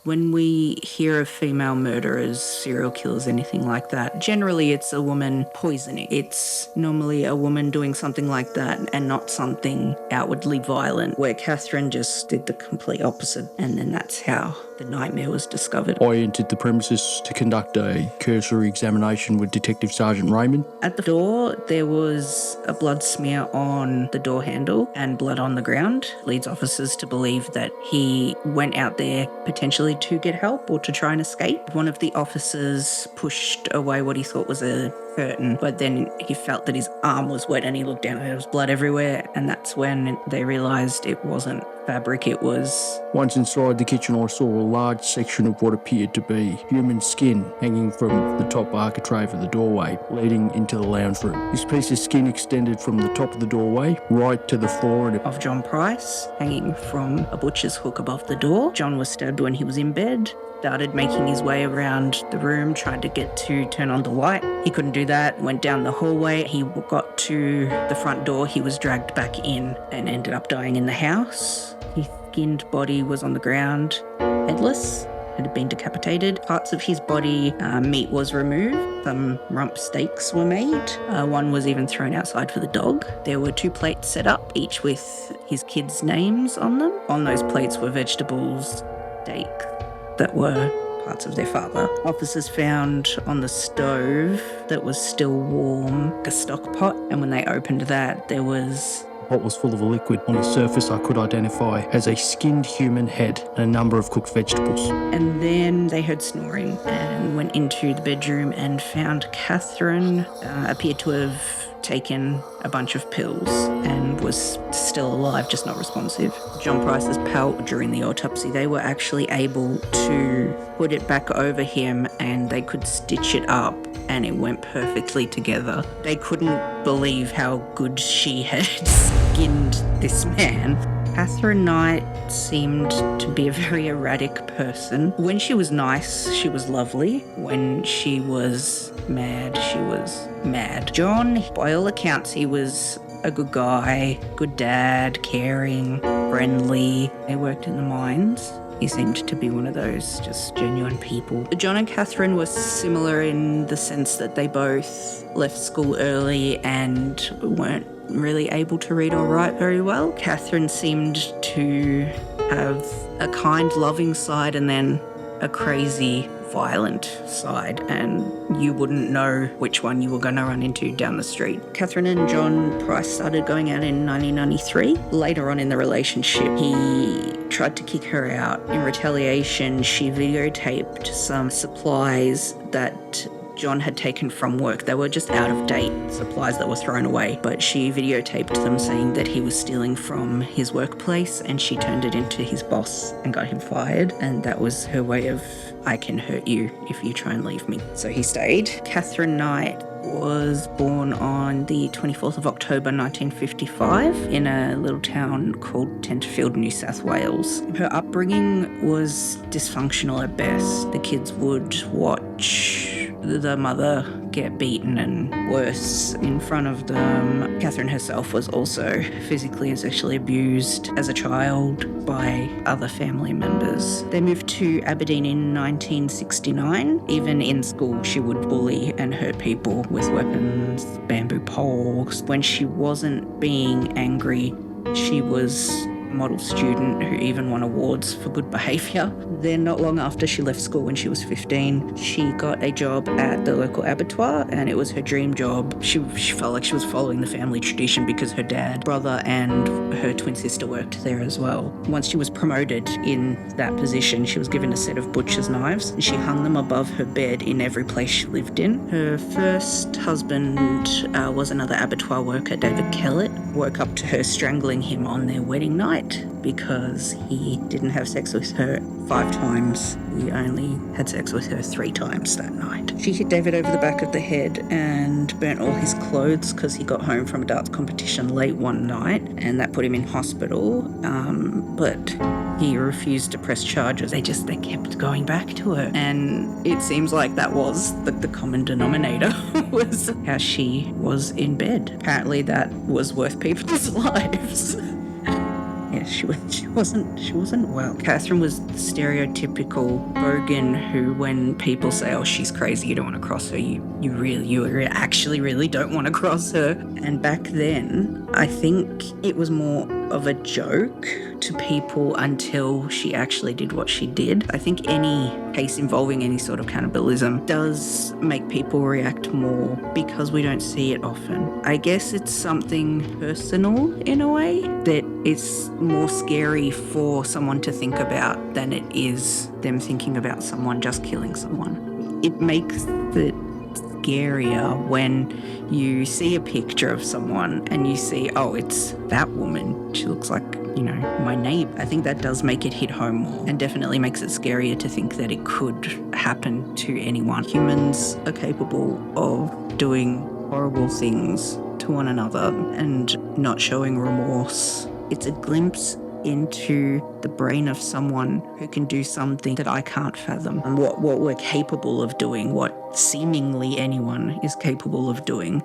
When we hear of female murderers, serial killers, anything like that, generally it's a woman poisoning. It's normally a woman doing something like that and not something outwardly violent, where Catherine just did the complete opposite, and then that's how the nightmare was discovered. I entered the premises to conduct a cursory examination with Detective Sergeant Raymond. At the door, there was a blood smear on the door handle and blood on the ground. Leads officers to believe that he went out there potentially to get help or to try and escape. One of the officers pushed away what he thought was a curtain, but then he felt that his arm was wet and he looked down and there was blood everywhere, and that's when they realised it wasn't fabric, it was... Once inside the kitchen, I saw a large section of what appeared to be human skin hanging from the top architrave of the doorway, leading into the lounge room. This piece of skin extended from the top of the doorway right to the floor of John Price, hanging from a butcher's hook above the door. John was stabbed when he was in bed, started making his way around the room, tried to get to turn on the light. He couldn't do that, went down the hallway. He got to the front door, he was dragged back in and ended up dying in the house. His skinned body was on the ground, headless, had been decapitated. Parts of his body, meat was removed. Some rump steaks were made. One was even thrown outside for the dog. There were 2 plates set up, each with his kids' names on them. On those plates were vegetables, steak, that were parts of their father. Officers found on the stove that was still warm a stock pot, and when they opened that, there was... The pot was full of a liquid. On the surface I could identify as a skinned human head and a number of cooked vegetables. And then they heard snoring and went into the bedroom and found Catherine appeared to have taken a bunch of pills and was still alive, just not responsive. John Price's pal, during the autopsy, they were actually able to put it back over him and they could stitch it up and it went perfectly together. They couldn't believe how good she had skinned this man. Catherine Knight seemed to be a very erratic person. When she was nice, she was lovely. When she was mad, she was mad. John, by all accounts, he was a good guy, good dad, caring, friendly. They worked in the mines. He seemed to be one of those just genuine people. John and Catherine were similar in the sense that they both left school early and weren't really able to read or write very well. Catherine seemed to have a kind, loving side and then a crazy, violent side, and you wouldn't know which one you were going to run into down the street. Catherine and John Price started going out in 1993. Later on in the relationship, he tried to kick her out. In retaliation, she videotaped some supplies that John had taken from work. They were just out of date supplies that were thrown away, but she videotaped them saying that he was stealing from his workplace, and she turned it into his boss and got him fired. And that was her way of, I can hurt you if you try and leave me. So he stayed. Catherine Knight was born on the 24th of October 1955 in a little town called Tenterfield, New South Wales. Her upbringing was dysfunctional at best. The kids would watch the mother get beaten and worse in front of them. Catherine herself was also physically and sexually abused as a child by other family members. They moved to Aberdeen in 1969. Even in school, she would bully and hurt people with weapons, bamboo poles. When she wasn't being angry, she was model student who even won awards for good behaviour. Then not long after she left school when she was 15, she got a job at the local abattoir, and it was her dream job. She felt like she was following the family tradition because her dad, brother and her twin sister worked there as well. Once she was promoted in that position, she was given a set of butcher's knives and she hung them above her bed in every place she lived in. Her first husband was another abattoir worker, David Kellett, woke up to her strangling him on their wedding night because he didn't have sex with her 5 times. He only had sex with her 3 times that night. She hit David over the back of the head and burnt all his clothes because he got home from a darts competition late one night, and that put him in hospital. But he refused to press charges. They kept going back to her. And it seems like that was the common denominator was how she was in bed. Apparently that was worth people's lives. Yeah, she wasn't well. Catherine was the stereotypical bogan who, when people say, "Oh, she's crazy, you don't want to cross her," you actually really don't want to cross her. And back then, I think it was more of a joke to people until she actually did what she did. I think any case involving any sort of cannibalism does make people react more because we don't see it often. I guess it's something personal in a way that it's more scary for someone to think about than it is them thinking about someone just killing someone. It makes it scarier when you see a picture of someone and you see, oh, it's that woman. She looks like, my neighbor. I think that does make it hit home more and definitely makes it scarier to think that it could happen to anyone. Humans are capable of doing horrible things to one another and not showing remorse. It's a glimpse into the brain of someone who can do something that I can't fathom. And what we're capable of doing, what seemingly anyone is capable of doing.